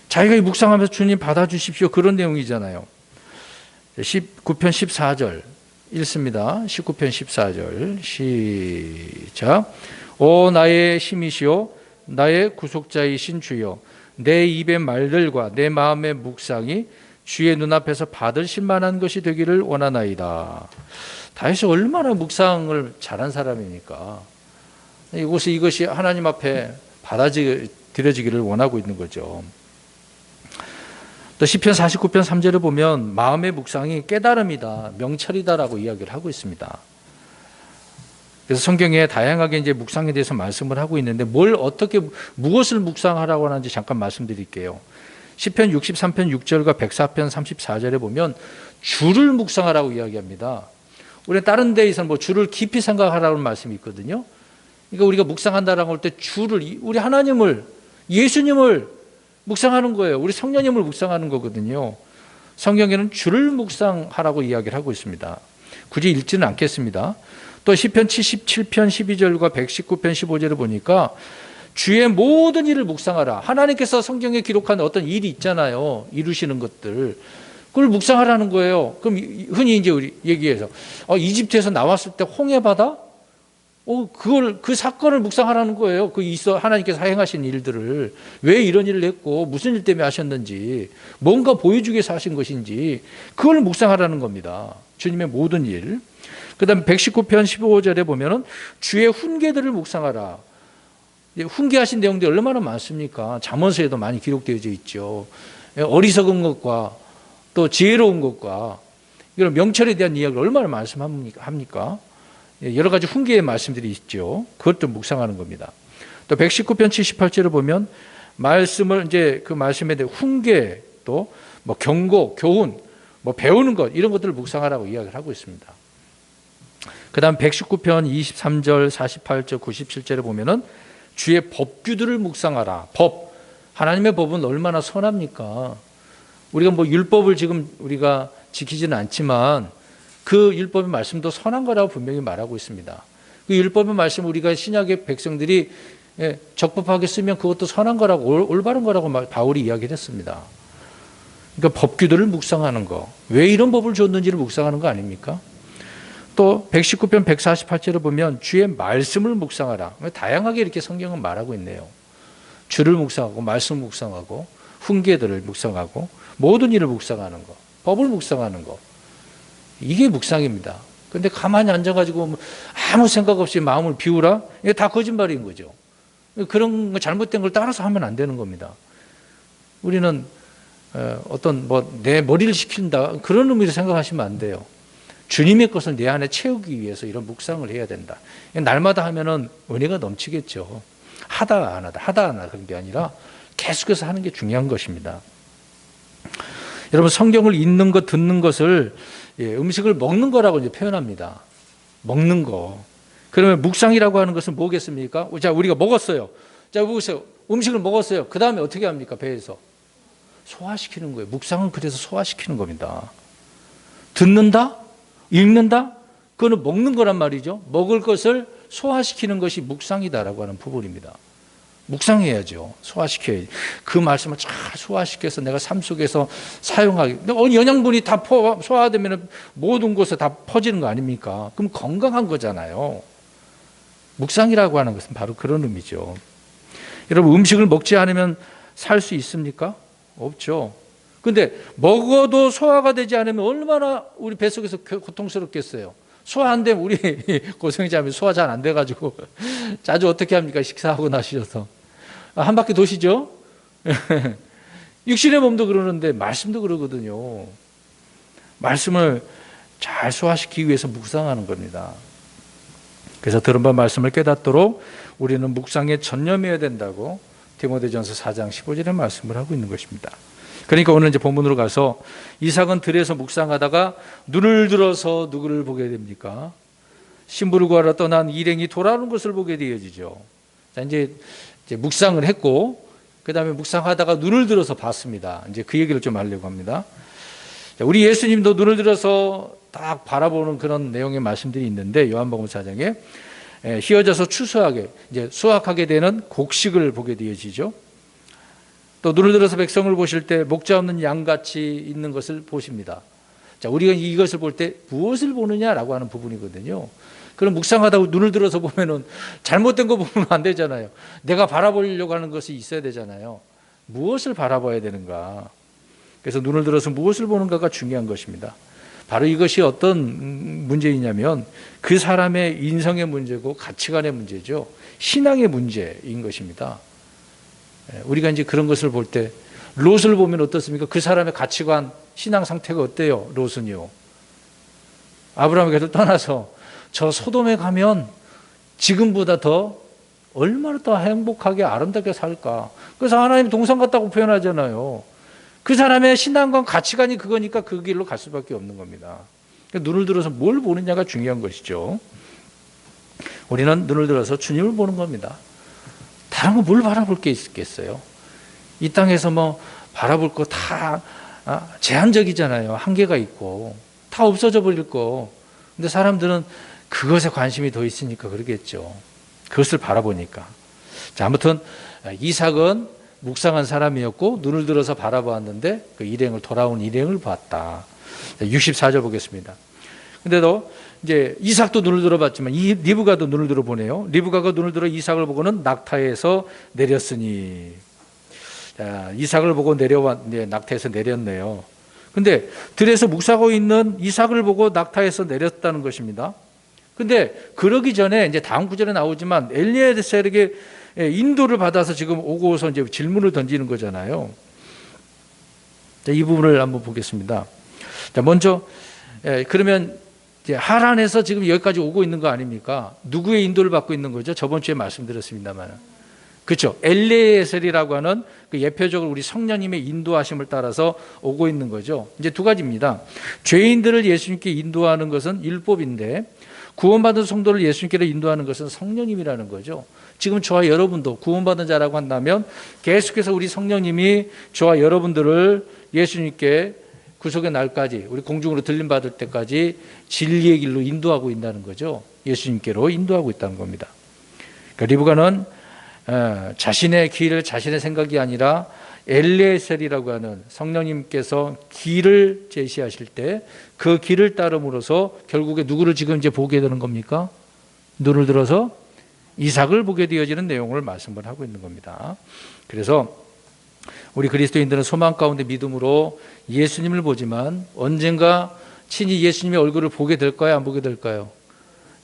자기가 묵상하면서 주님 받아주십시오. 그런 내용이잖아요. 19편 14절 읽습니다. 19편 14절 시작. 오 나의 힘이시오 나의 구속자이신 주여, 내 입의 말들과 내 마음의 묵상이 주의 눈앞에서 받으실 만한 것이 되기를 원하나이다. 다윗이 얼마나 묵상을 잘한 사람입니까? 이것이 하나님 앞에 받아들여지기를 원하고 있는 거죠. 또 시편 49편 3절을 보면 마음의 묵상이 깨달음이다, 명철이다라고 이야기를 하고 있습니다. 그래서 성경에 다양하게 이제 묵상에 대해서 말씀을 하고 있는데 무엇을 묵상하라고 하는지 잠깐 말씀드릴게요. 시편 63편 6절과 104편 34절에 보면 주를 묵상하라고 이야기합니다. 우리는 다른 데에서는 주를 깊이 생각하라는 말씀이 있거든요. 그러니까 우리가 묵상한다라고 할 때 우리 하나님을, 예수님을 묵상하는 거예요. 우리 성령님을 묵상하는 거거든요. 성경에는 주를 묵상하라고 이야기를 하고 있습니다. 굳이 읽지는 않겠습니다. 또 시편 77편 12절과 119편 15절을 보니까 주의 모든 일을 묵상하라. 하나님께서 성경에 기록한 어떤 일이 있잖아요. 이루시는 것들. 그걸 묵상하라는 거예요. 그럼 흔히 이제 우리 얘기해서 이집트에서 나왔을 때 홍해바다? 그 사건을 묵상하라는 거예요. 하나님께서 행하신 일들을. 왜 이런 일을 했고, 무슨 일 때문에 하셨는지, 뭔가 보여주기 위해서 하신 것인지, 그걸 묵상하라는 겁니다. 주님의 모든 일. 그 다음에 119편 15절에 보면은 주의 훈계들을 묵상하라. 훈계하신 내용들이 얼마나 많습니까? 잠언서에도 많이 기록되어져 있죠. 어리석은 것과 또 지혜로운 것과 이런 명철에 대한 이야기를 얼마나 말씀합니까? 여러 가지 훈계의 말씀들이 있죠. 그것도 묵상하는 겁니다. 또 119편 78절을 보면 말씀을 이제 그 말씀에 대해 훈계, 또 경고, 교훈, 배우는 것, 이런 것들을 묵상하라고 이야기를 하고 있습니다. 그 다음 119편 23절, 48절, 97절에 보면은 주의 법규들을 묵상하라. 하나님의 법은 얼마나 선합니까? 우리가 율법을 지금 우리가 지키지는 않지만 그 율법의 말씀도 선한 거라고 분명히 말하고 있습니다. 그 율법의 말씀 우리가 신약의 백성들이 적법하게 쓰면 그것도 선한 거라고, 올바른 거라고 바울이 이야기를 했습니다. 그러니까 법규들을 묵상하는 거. 왜 이런 법을 줬는지를 묵상하는 거 아닙니까? 또 119편 148절을 보면 주의 말씀을 묵상하라. 다양하게 이렇게 성경은 말하고 있네요. 주를 묵상하고, 말씀 묵상하고, 훈계들을 묵상하고, 모든 일을 묵상하는 거, 법을 묵상하는 거. 이게 묵상입니다. 그런데 가만히 앉아가지고 아무 생각 없이 마음을 비우라? 이게 다 거짓말인 거죠. 그런 잘못된 걸 따라서 하면 안 되는 겁니다. 우리는 내 머리를 식힌다, 그런 의미로 생각하시면 안 돼요. 주님의 것을 내 안에 채우기 위해서 이런 묵상을 해야 된다. 날마다 하면은 은혜가 넘치겠죠. 하다 안 하다 그런 게 아니라 계속해서 하는 게 중요한 것입니다. 여러분, 성경을 읽는 것, 듣는 것을 음식을 먹는 거라고 이제 표현합니다. 먹는 거. 그러면 묵상이라고 하는 것은 뭐겠습니까? 자, 우리가 먹었어요. 자, 보세요. 음식을 먹었어요. 그 다음에 어떻게 합니까? 배에서 소화시키는 거예요. 묵상은 그래서 소화시키는 겁니다. 듣는다? 읽는다? 그거는 먹는 거란 말이죠. 먹을 것을 소화시키는 것이 묵상이다라고 하는 부분입니다. 묵상해야죠. 소화시켜야지. 그 말씀을 잘 소화시켜서 내가 삶 속에서 사용하기. 영양분이 다 소화되면 모든 곳에 다 퍼지는 거 아닙니까? 그럼 건강한 거잖아요. 묵상이라고 하는 것은 바로 그런 의미죠. 여러분, 음식을 먹지 않으면 살 수 있습니까? 없죠. 근데 먹어도 소화가 되지 않으면 얼마나 우리 뱃속에서 고통스럽겠어요. 소화 안 되면 우리 고생자면 소화 잘 안 돼가지고 자주 어떻게 합니까? 식사하고 나셔서 한 바퀴 도시죠. 육신의 몸도 그러는데 말씀도 그러거든요. 말씀을 잘 소화시키기 위해서 묵상하는 겁니다. 그래서 들은 바 말씀을 깨닫도록 우리는 묵상에 전념해야 된다고 디모데전서 4장 15절에 말씀을 하고 있는 것입니다. 그러니까 오늘 이제 본문으로 가서 이삭은 들에서 묵상하다가 눈을 들어서 누구를 보게 됩니까? 신부를 구하러 떠난 일행이 돌아오는 것을 보게 되어지죠. 자, 이제 묵상을 했고, 그 다음에 묵상하다가 눈을 들어서 봤습니다. 이제 그 얘기를 좀 하려고 합니다. 자, 우리 예수님도 눈을 들어서 딱 바라보는 그런 내용의 말씀들이 있는데, 요한복음 4장에 휘어져서 추수하게, 이제 수확하게 되는 곡식을 보게 되어지죠. 또 눈을 들어서 백성을 보실 때 목자 없는 양같이 있는 것을 보십니다. 자, 우리가 이것을 볼 때 무엇을 보느냐라고 하는 부분이거든요. 그럼 묵상하다가 눈을 들어서 보면은 잘못된 거 보면 안 되잖아요. 내가 바라보려고 하는 것이 있어야 되잖아요. 무엇을 바라봐야 되는가. 그래서 눈을 들어서 무엇을 보는가가 중요한 것입니다. 바로 이것이 어떤 문제이냐면 그 사람의 인성의 문제고 가치관의 문제죠. 신앙의 문제인 것입니다. 우리가 이제 그런 것을 볼 때 롯을 보면 어떻습니까? 그 사람의 가치관, 신앙 상태가 어때요? 롯은요. 아브라함에게도 떠나서 저 소돔에 가면 지금보다 더 얼마나 더 행복하게 아름답게 살까. 그래서 하나님 동산 같다고 표현하잖아요. 그 사람의 신앙과 가치관이 그거니까 그 길로 갈 수밖에 없는 겁니다. 눈을 들어서 뭘 보느냐가 중요한 것이죠. 우리는 눈을 들어서 주님을 보는 겁니다. 다른 거 뭘 바라볼 게 있겠어요? 이 땅에서 뭐 바라볼 거 다 제한적이잖아요. 한계가 있고 다 없어져 버릴 거. 근데 사람들은 그것에 관심이 더 있으니까 그러겠죠. 그것을 바라보니까. 자, 아무튼 이삭은 묵상한 사람이었고 눈을 들어서 바라보았는데 그 일행을 돌아온 일행을 봤다. 64절 보겠습니다. 근데도 이제 이삭도 눈을 들어봤지만 이 리브가도 눈을 들어보네요. 리브가가 눈을 들어 이삭을 보고는 낙타에서 내렸으니. 자, 이삭을 보고 낙타에서 내렸네요. 근데 들에서 묵사하고 있는 이삭을 보고 낙타에서 내렸다는 것입니다. 근데 그러기 전에 이제 다음 구절에 나오지만 엘리에셀에게 인도를 받아서 지금 오고서 이제 질문을 던지는 거잖아요. 자, 이 부분을 한번 보겠습니다. 자, 먼저 그러면 이제 하란에서 지금 여기까지 오고 있는 거 아닙니까? 누구의 인도를 받고 있는 거죠? 저번 주에 말씀드렸습니다만. 그렇죠. 엘리에셀이라고 하는 그 예표적으로 우리 성령님의 인도하심을 따라서 오고 있는 거죠. 이제 두 가지입니다. 죄인들을 예수님께 인도하는 것은 율법인데 구원받은 성도를 예수님께로 인도하는 것은 성령님이라는 거죠. 지금 저와 여러분도 구원받은 자라고 한다면 계속해서 우리 성령님이 저와 여러분들을 예수님께 구속의 날까지 우리 공중으로 들림받을 때까지 진리의 길로 인도하고 있다는 거죠. 예수님께로 인도하고 있다는 겁니다. 그러니까 리브가는 자신의 길, 자신의 생각이 아니라 엘리에셀이라고 하는 성령님께서 길을 제시하실 때 그 길을 따름으로써 결국에 누구를 지금 이제 보게 되는 겁니까? 눈을 들어서 이삭을 보게 되어지는 내용을 말씀을 하고 있는 겁니다. 그래서 우리 그리스도인들은 소망 가운데 믿음으로 예수님을 보지만 언젠가 친히 예수님의 얼굴을 보게 될까요? 안 보게 될까요?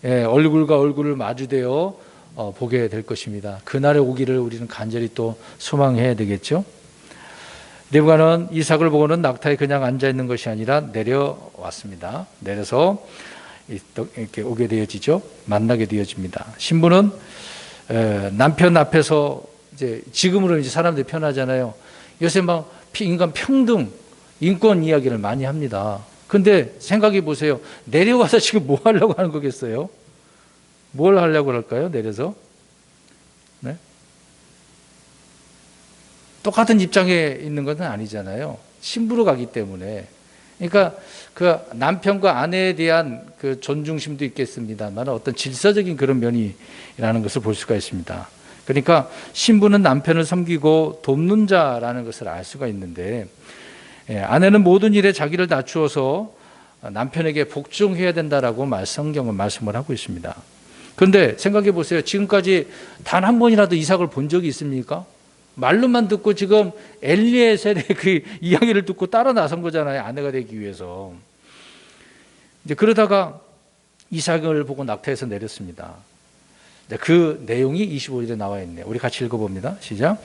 얼굴과 얼굴을 마주대어 보게 될 것입니다. 그날에 오기를 우리는 간절히 또 소망해야 되겠죠. 리브가는 이삭을 보고는 낙타에 그냥 앉아있는 것이 아니라 내려왔습니다. 내려서 이렇게 오게 되어지죠. 만나게 되어집니다. 신부는 남편 앞에서 이제 지금으로 이제 사람들이 편하잖아요. 요새 막 인간 평등, 인권 이야기를 많이 합니다. 근데 생각해 보세요. 내려와서 지금 뭐 하려고 하는 거겠어요? 뭘 하려고 할까요? 내려서? 네? 똑같은 입장에 있는 것은 아니잖아요. 신부로 가기 때문에. 그러니까 그 남편과 아내에 대한 그 존중심도 있겠습니다만 어떤 질서적인 그런 면이라는 것을 볼 수가 있습니다. 그러니까 신부는 남편을 섬기고 돕는 자라는 것을 알 수가 있는데 아내는 모든 일에 자기를 낮추어서 남편에게 복종해야 된다라고 성경은 말씀을 하고 있습니다. 그런데 생각해 보세요. 지금까지 단 한 번이라도 이삭을 본 적이 있습니까? 말로만 듣고 지금 엘리에셀의 그 이야기를 듣고 따라 나선 거잖아요. 아내가 되기 위해서. 이제 그러다가 이삭을 보고 낙타에서 내렸습니다. 그 내용이 25절에 나와 있네요. 우리 같이 읽어봅니다. 시작.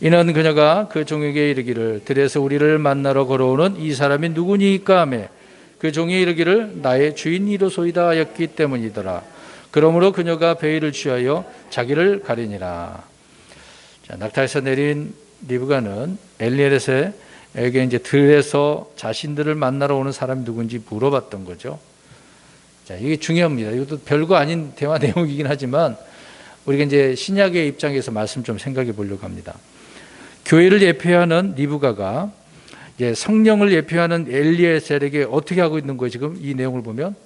이는 그녀가 그 종에게 이르기를 들에서 우리를 만나러 걸어오는 이 사람이 누구니까 하며 그 종이 이르기를 나의 주인이로소이다 하였기 때문이더라. 그러므로 그녀가 베일을 취하여 자기를 가리니라. 자, 낙타에서 내린 리브가는 엘리에셀에게 이제 들에서 자신들을 만나러 오는 사람이 누군지 물어봤던 거죠. 자, 이게 중요합니다. 이것도 별거 아닌 대화 내용이긴 하지만 우리가 이제 신약의 입장에서 말씀 좀 생각해 보려고 합니다. 교회를 예표하는 리브가가 이제 성령을 예표하는 엘리에셀에게 어떻게 하고 있는 거예요? 지금 이 내용을 보면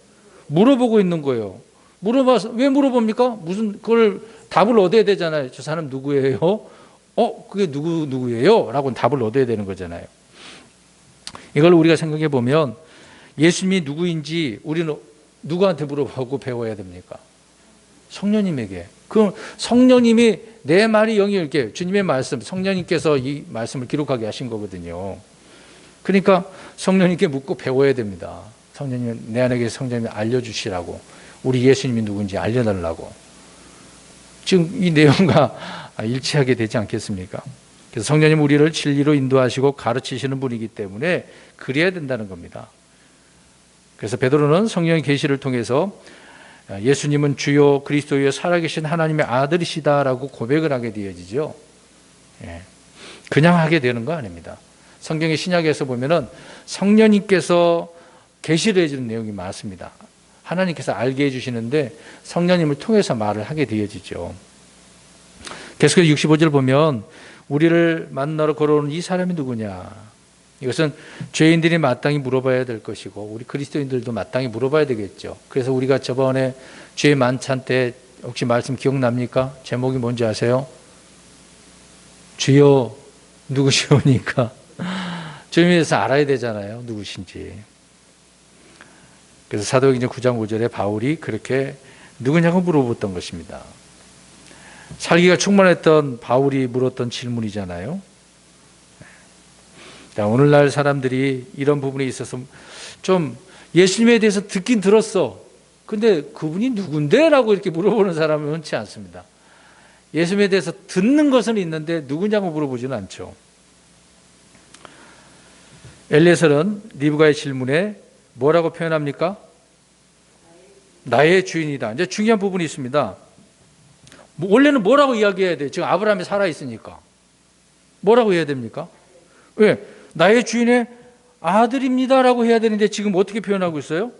물어보고 있는 거예요. 물어봐서 왜 물어봅니까? 무슨 그걸 답을 얻어야 되잖아요. 저 사람 누구예요? 그게 누구예요? 라고 답을 얻어야 되는 거잖아요. 이걸 우리가 생각해 보면 예수님이 누구인지 우리는 누구한테 물어보고 배워야 됩니까? 성령님에게. 그 성령님이 내 말이 영이 이렇게 주님의 말씀, 성령님께서 이 말씀을 기록하게 하신 거거든요. 그러니까 성령님께 묻고 배워야 됩니다. 성령님, 내 안에 성령님이 알려주시라고, 우리 예수님이 누군지 알려달라고. 지금 이 내용과 일치하게 되지 않겠습니까? 그래서 성령님 우리를 진리로 인도하시고 가르치시는 분이기 때문에 그래야 된다는 겁니다. 그래서 베드로는 성령의 계시를 통해서 예수님은 주요 그리스도여 살아계신 하나님의 아들이시다라고 고백을 하게 되어지죠. 그냥 하게 되는 거 아닙니다. 성경의 신약에서 보면은 성령님께서 계시를 해주는 내용이 많습니다. 하나님께서 알게 해주시는데 성령님을 통해서 말을 하게 되어지죠. 계속해서 65절 보면 우리를 만나러 걸어오는 이 사람이 누구냐? 이것은 죄인들이 마땅히 물어봐야 될 것이고 우리 그리스도인들도 마땅히 물어봐야 되겠죠. 그래서 우리가 저번에 죄 만찬 때 혹시 말씀 기억납니까? 제목이 뭔지 아세요? 주여 누구시오니까 주님에 대해서 알아야 되잖아요. 누구신지. 그래서 사도행전 9장 5절에 바울이 그렇게 누구냐고 물어봤던 것입니다. 살기가 충만했던 바울이 물었던 질문이잖아요. 오늘날 사람들이 이런 부분에 있어서 좀 예수님에 대해서 듣긴 들었어. 근데 그분이 누군데? 라고 이렇게 물어보는 사람은 흔치 않습니다. 예수님에 대해서 듣는 것은 있는데 누구냐고 물어보지는 않죠. 엘리에셀은 리브가의 질문에 뭐라고 표현합니까? 나의 주인이다. 이제 중요한 부분이 있습니다. 원래는 뭐라고 이야기해야 돼요? 지금 아브라함이 살아있으니까. 뭐라고 해야 됩니까? 왜? 나의 주인의 아들입니다라고 해야 되는데 지금 어떻게 표현하고 있어요?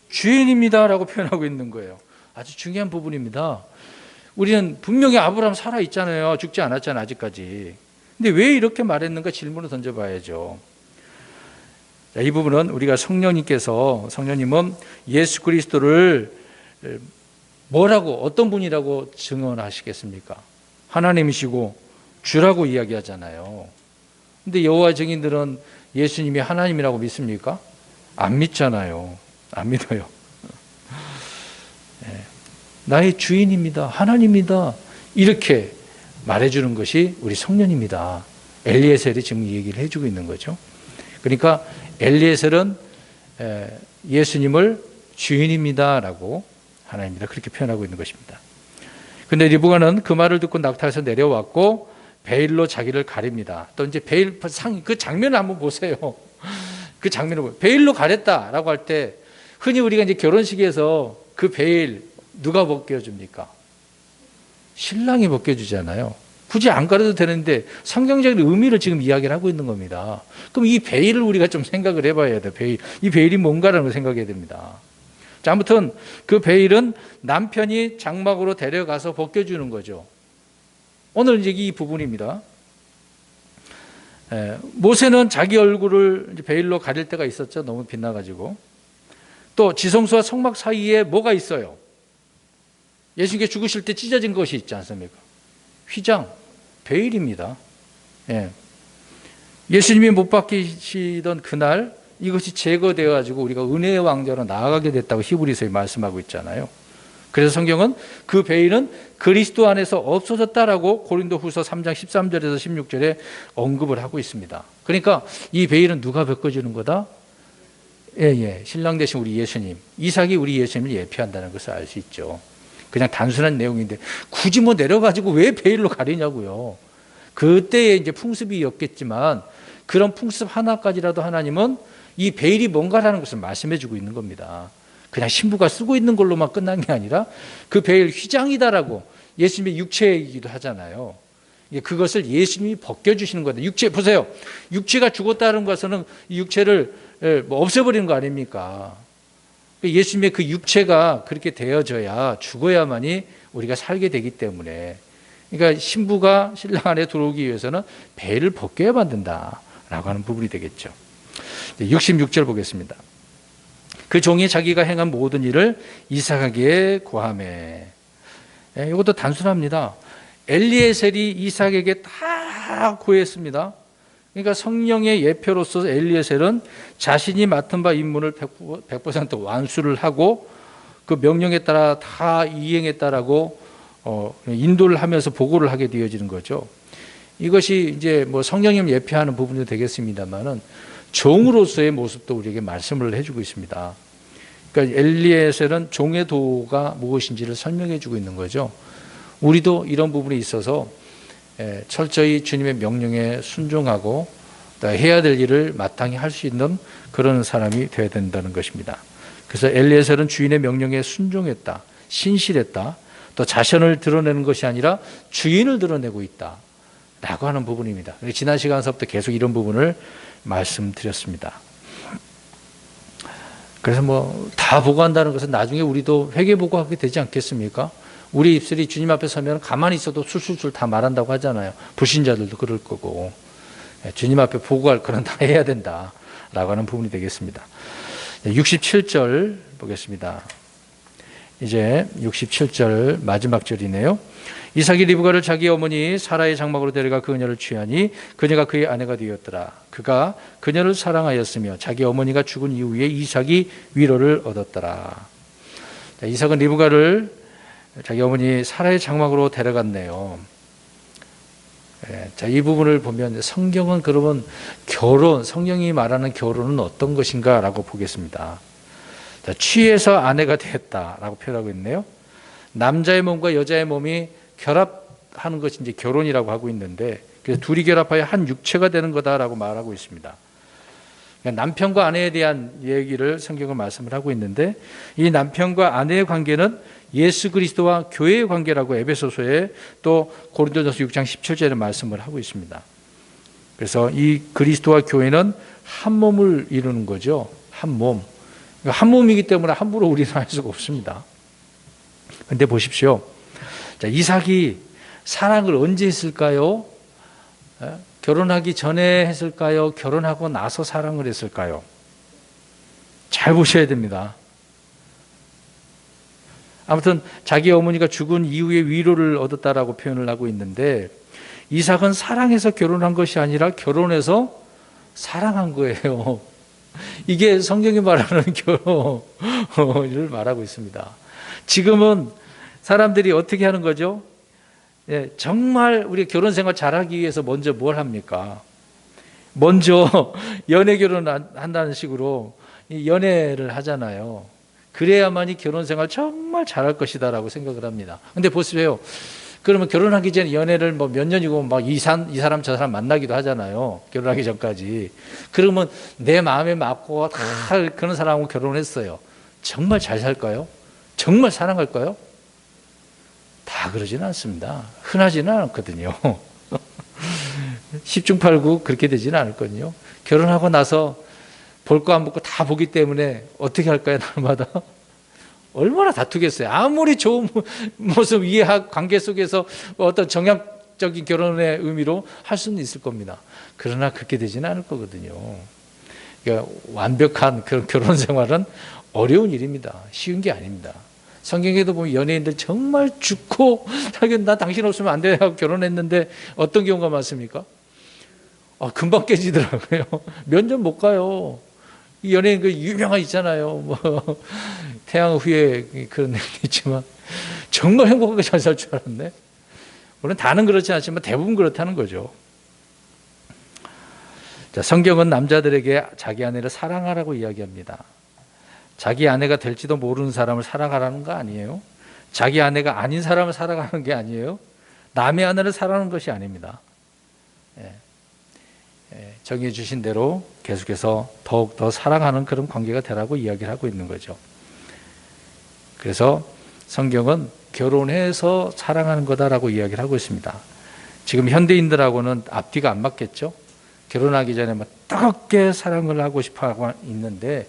주인입니다라고 표현하고 있는 거예요. 아주 중요한 부분입니다. 우리는 분명히 아브라함 살아있잖아요. 죽지 않았잖아요. 아직까지. 근데 왜 이렇게 말했는가 질문을 던져봐야죠. 자, 이 부분은 우리가 성령님은 예수 그리스도를 뭐라고 어떤 분이라고 증언하시겠습니까? 하나님이시고 주라고 이야기하잖아요. 근데 여호와 증인들은 예수님이 하나님이라고 믿습니까? 안 믿잖아요. 안 믿어요. 나의 주인입니다. 하나님입니다. 이렇게 말해주는 것이 우리 성령입니다. 엘리에셀이 지금 이 얘기를 해주고 있는 거죠. 그러니까 엘리에셀은 예수님을 주인입니다라고 하나님이다 그렇게 표현하고 있는 것입니다. 그런데 리브가는 그 말을 듣고 낙타에서 내려왔고 베일로 자기를 가립니다. 또 이제 베일 그 장면을 한번 보세요. 그 장면을 보세요. 베일로 가렸다라고 할 때 흔히 우리가 이제 결혼식에서 그 베일 누가 벗겨줍니까? 신랑이 벗겨주잖아요. 굳이 안 가려도 되는데 성경적인 의미를 지금 이야기를 하고 있는 겁니다. 그럼 이 베일을 우리가 좀 생각을 해봐야 돼요. 베일. 이 베일이 뭔가라는 걸 생각해야 됩니다. 자, 아무튼 그 베일은 남편이 장막으로 데려가서 벗겨주는 거죠. 오늘 이제 이 부분입니다. 모세는 자기 얼굴을 베일로 가릴 때가 있었죠. 너무 빛나가지고. 또 지성소와 성막 사이에 뭐가 있어요? 예수님께 죽으실 때 찢어진 것이 있지 않습니까? 휘장, 베일입니다. 예수님이 못 박히시던 그날 이것이 제거되어 가지고 우리가 은혜의 왕자로 나아가게 됐다고 히브리서에 말씀하고 있잖아요. 그래서 성경은 그 베일은 그리스도 안에서 없어졌다라고 고린도후서 3장 13절에서 16절에 언급을 하고 있습니다. 그러니까 이 베일은 누가 벗겨주는 거다? 신랑 되신 우리 예수님, 이삭이 우리 예수님을 예표한다는 것을 알 수 있죠. 그냥 단순한 내용인데 굳이 뭐 내려가지고 왜 베일로 가리냐고요. 그때의 이제 풍습이었겠지만 그런 풍습 하나까지라도 하나님은 이 베일이 뭔가라는 것을 말씀해주고 있는 겁니다. 그냥 신부가 쓰고 있는 걸로만 끝난 게 아니라 그 베일 휘장이다라고 예수님의 육체이기도 하잖아요. 그것을 예수님이 벗겨주시는 거다. 육체 보세요. 육체가 죽었다는 것은 이 육체를 없애버리는 거 아닙니까? 예수님의 그 육체가 그렇게 되어져야 죽어야만이 우리가 살게 되기 때문에, 그러니까 신부가 신랑 안에 들어오기 위해서는 베일을 벗겨야 된다라고 하는 부분이 되겠죠. 66절 보겠습니다. 그 종이 자기가 행한 모든 일을 이삭에게 고하매. 이것도 단순합니다. 엘리에셀이 이삭에게 다 고했습니다. 그러니까 성령의 예표로서 엘리에셀은 자신이 맡은 바 임무를 100% 완수를 하고 그 명령에 따라 다 이행했다라고 인도를 하면서 보고를 하게 되어지는 거죠. 이것이 이제 뭐 성령님 예표하는 부분이 되겠습니다만은 종으로서의 모습도 우리에게 말씀을 해주고 있습니다. 그러니까 엘리에셀은 종의 도가 무엇인지를 설명해 주고 있는 거죠. 우리도 이런 부분에 있어서 철저히 주님의 명령에 순종하고 해야 될 일을 마땅히 할 수 있는 그런 사람이 되어야 된다는 것입니다. 그래서 엘리에셀은 주인의 명령에 순종했다, 신실했다, 또 자신을 드러내는 것이 아니라 주인을 드러내고 있다 라고 하는 부분입니다. 지난 시간서부터 계속 이런 부분을 말씀드렸습니다. 그래서 뭐 다 보고한다는 것은 나중에 우리도 회개보고하게 되지 않겠습니까? 우리 입술이 주님 앞에 서면 가만히 있어도 술술술 다 말한다고 하잖아요. 불신자들도 그럴 거고, 주님 앞에 보고할 거는 다 해야 된다라고 하는 부분이 되겠습니다. 67절 보겠습니다. 이제 67절 마지막 절이네요. 이삭이 리브가를 자기 어머니 사라의 장막으로 데려가 그녀를 취하니 그녀가 그의 아내가 되었더라. 그가 그녀를 사랑하였으며 자기 어머니가 죽은 이후에 이삭이 위로를 얻었더라. 이삭은 리브가를 자기 어머니 사라의 장막으로 데려갔네요. 자, 이 부분을 보면 성경은 그러면 성경이 말하는 결혼은 어떤 것인가 라고 보겠습니다. 자, 취해서 아내가 되었다라고 표현하고 있네요. 남자의 몸과 여자의 몸이 결합하는 것이 이제 결혼이라고 하고 있는데, 그래서 둘이 결합하여 한 육체가 되는 거다라고 말하고 있습니다. 그러니까 남편과 아내에 대한 얘기를 성경은 말씀을 하고 있는데, 이 남편과 아내의 관계는 예수 그리스도와 교회의 관계라고 에베소서에 또 고린도전서 6장 17절에 말씀을 하고 있습니다. 그래서 이 그리스도와 교회는 한 몸을 이루는 거죠. 한 몸. 한 몸이기 때문에 함부로 우리는 할 수가 없습니다. 그런데 보십시오. 자, 이삭이 사랑을 언제 했을까요? 결혼하기 전에 했을까요? 결혼하고 나서 사랑을 했을까요? 잘 보셔야 됩니다. 아무튼 자기 어머니가 죽은 이후에 위로를 얻었다라고 표현을 하고 있는데, 이삭은 사랑해서 결혼한 것이 아니라 결혼해서 사랑한 거예요. 이게 성경이 말하는 결혼을 말하고 있습니다. 지금은 사람들이 어떻게 하는 거죠? 정말 우리 결혼 생활 잘하기 위해서 먼저 뭘 합니까? 먼저 연애 결혼한다는 식으로 연애를 하잖아요. 그래야만이 결혼 생활 정말 잘할 것이다라고 생각을 합니다. 근데 보세요. 그러면 결혼하기 전에 연애를 뭐 몇 년이고 막 이 사람 저 사람 만나기도 하잖아요. 결혼하기 전까지. 그러면 내 마음에 맞고 다 그런 사람하고 결혼했어요. 정말 잘 살까요? 정말 사랑할까요? 다 그러지는 않습니다. 흔하지는 않거든요. 10중 8구 그렇게 되지는 않거든요. 결혼하고 나서 볼 거 안 볼 거 다 보기 때문에 어떻게 할까요? 날마다. 얼마나 다투겠어요. 아무리 좋은 모습, 관계 속에서 어떤 정략적인 결혼의 의미로 할 수는 있을 겁니다. 그러나 그렇게 되지는 않을 거거든요. 그러니까 완벽한 그런 결혼 생활은 어려운 일입니다. 쉬운 게 아닙니다. 성경에도 보면 연예인들 정말 죽고 나 당신 없으면 안 돼 하고 결혼했는데 어떤 경우가 많습니까? 금방 깨지더라고요. 몇 년 못 가요. 이 연예인 그 유명한 있잖아요. 뭐 태양 후에 그런 얘기 있지만 정말 행복하게 잘 살 줄 알았네. 물론 다는 그렇지 않지만 대부분 그렇다는 거죠. 자, 성경은 남자들에게 자기 아내를 사랑하라고 이야기합니다. 자기 아내가 될지도 모르는 사람을 사랑하라는 거 아니에요. 자기 아내가 아닌 사람을 사랑하는 게 아니에요. 남의 아내를 사랑하는 것이 아닙니다. 정해 주신 대로 계속해서 더욱더 사랑하는 그런 관계가 되라고 이야기를 하고 있는 거죠. 그래서 성경은 결혼해서 사랑하는 거다라고 이야기를 하고 있습니다. 지금 현대인들하고는 앞뒤가 안 맞겠죠. 결혼하기 전에 막 뜨겁게 사랑을 하고 싶어 하고 있는데,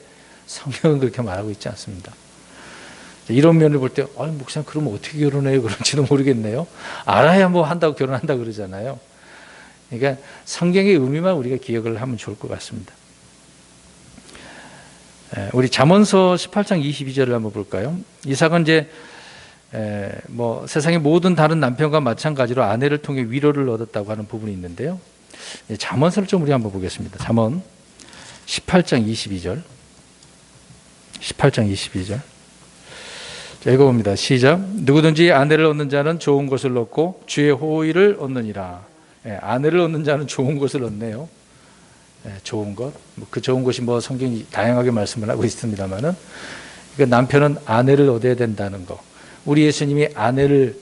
성경은 그렇게 말하고 있지 않습니다. 이런 면을 볼 때, 목사님 그러면 어떻게 결혼해요? 그런지도 모르겠네요. 알아야 뭐 한다고 결혼한다고 그러잖아요. 그러니까 성경의 의미만 우리가 기억을 하면 좋을 것 같습니다. 우리 잠언서 18장 22절을 한번 볼까요? 이삭은 이제 뭐 세상의 모든 다른 남편과 마찬가지로 아내를 통해 위로를 얻었다고 하는 부분이 있는데요. 잠언서를 좀 우리 한번 보겠습니다. 잠언 18장 22절. 18장 22절. 자, 읽어봅니다. 시작. 누구든지 아내를 얻는 자는 좋은 것을 얻고 주의 호의를 얻느니라. 아내를 얻는 자는 좋은 것을 얻네요. 좋은 것. 그 좋은 것이 뭐 성경이 다양하게 말씀을 하고 있습니다만은, 그러니까 남편은 아내를 얻어야 된다는 거. 우리 예수님이 아내를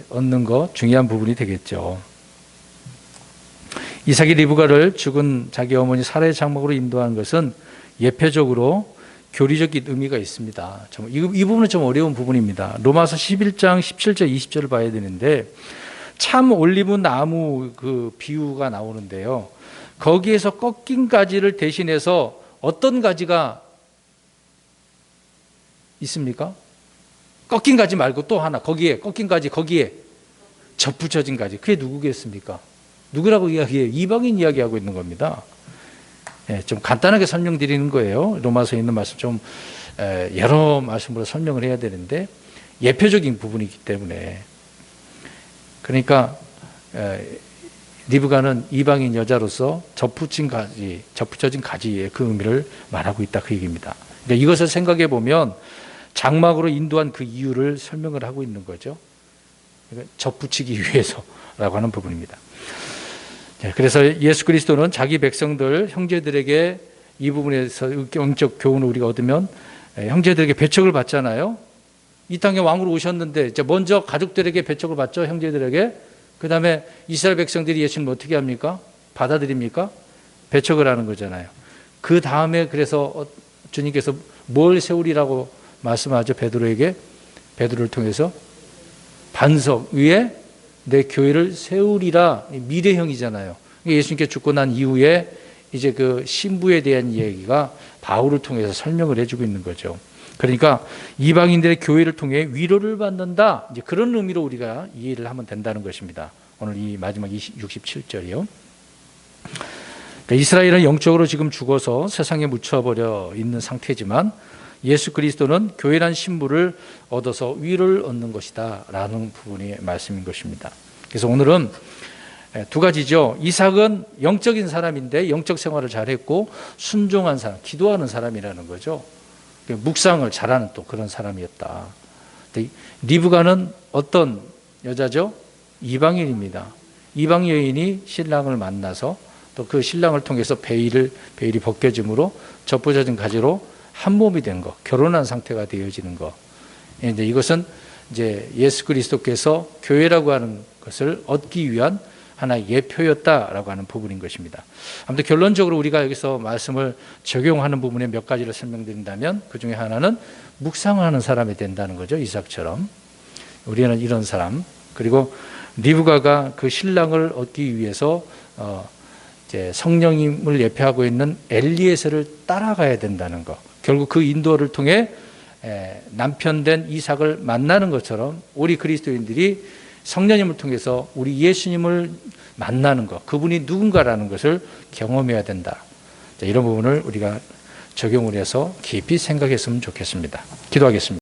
얻는 거 중요한 부분이 되겠죠. 이삭이 리브가를 죽은 자기 어머니 사라의 장막으로 인도한 것은 예표적으로 교리적인 의미가 있습니다. 이 부분은 좀 어려운 부분입니다. 로마서 11장 17절 20절을 봐야 되는데, 참 올리브 나무 그 비유가 나오는데요. 거기에서 꺾인 가지를 대신해서 어떤 가지가 있습니까? 꺾인 가지 말고 또 하나, 거기에 꺾인 가지, 거기에 접붙여진 가지. 그게 누구겠습니까? 누구라고 이야기해요? 이방인 이야기하고 있는 겁니다. 좀 간단하게 설명드리는 거예요. 로마서에 있는 말씀 좀 여러 말씀으로 설명을 해야 되는데, 예표적인 부분이기 때문에. 그러니까 리브가는 이방인 여자로서 접붙여진 가지의 그 의미를 말하고 있다, 그 얘기입니다. 그러니까 이것을 생각해 보면 장막으로 인도한 그 이유를 설명을 하고 있는 거죠. 그러니까 접붙이기 위해서라고 하는 부분입니다. 그래서 예수 그리스도는 자기 백성들, 형제들에게 이 부분에서 영적 교훈을 우리가 얻으면 형제들에게 배척을 받잖아요. 이 땅에 왕으로 오셨는데 이제 먼저 가족들에게 배척을 받죠, 형제들에게. 그 다음에 이스라엘 백성들이 예수님을 어떻게 합니까? 받아들입니까? 배척을 하는 거잖아요. 그 다음에 그래서 주님께서 뭘 세우리라고 말씀하죠, 베드로에게? 베드로를 통해서 반석 위에 내 교회를 세우리라. 미래형이잖아요. 예수님께 죽고 난 이후에 이제 그 신부에 대한 얘기가 바울을 통해서 설명을 해주고 있는 거죠. 그러니까 이방인들의 교회를 통해 위로를 받는다, 이제 그런 의미로 우리가 이해를 하면 된다는 것입니다. 오늘 이 마지막 67절이요. 그러니까 이스라엘은 영적으로 지금 죽어서 세상에 묻혀버려 있는 상태지만 예수 그리스도는 교회란 신부를 얻어서 위로를 얻는 것이다 라는 부분이 말씀인 것입니다. 그래서 오늘은 두 가지죠. 이삭은 영적인 사람인데 영적 생활을 잘했고 순종한 사람, 기도하는 사람이라는 거죠. 묵상을 잘하는 또 그런 사람이었다. 리브가는 어떤 여자죠? 이방인입니다. 이방 여인이 신랑을 만나서 또 그 신랑을 통해서 베일이 벗겨짐으로 접붙여진 가지로 한 몸이 된 것, 결혼한 상태가 되어지는 것. 이제 이것은 이제 예수 그리스도께서 교회라고 하는 것을 얻기 위한 하나의 예표였다라고 하는 부분인 것입니다. 아무튼 결론적으로 우리가 여기서 말씀을 적용하는 부분에 몇 가지를 설명드린다면, 그 중에 하나는 묵상하는 사람이 된다는 거죠. 이삭처럼. 우리는 이런 사람. 그리고 리브가가 그 신랑을 얻기 위해서 이제 성령님을 예표하고 있는 엘리에셀을 따라가야 된다는 것. 결국 그 인도를 통해 남편 된 이삭을 만나는 것처럼 우리 그리스도인들이 성령님을 통해서 우리 예수님을 만나는 것, 그분이 누군가라는 것을 경험해야 된다. 이런 부분을 우리가 적용을 해서 깊이 생각했으면 좋겠습니다. 기도하겠습니다.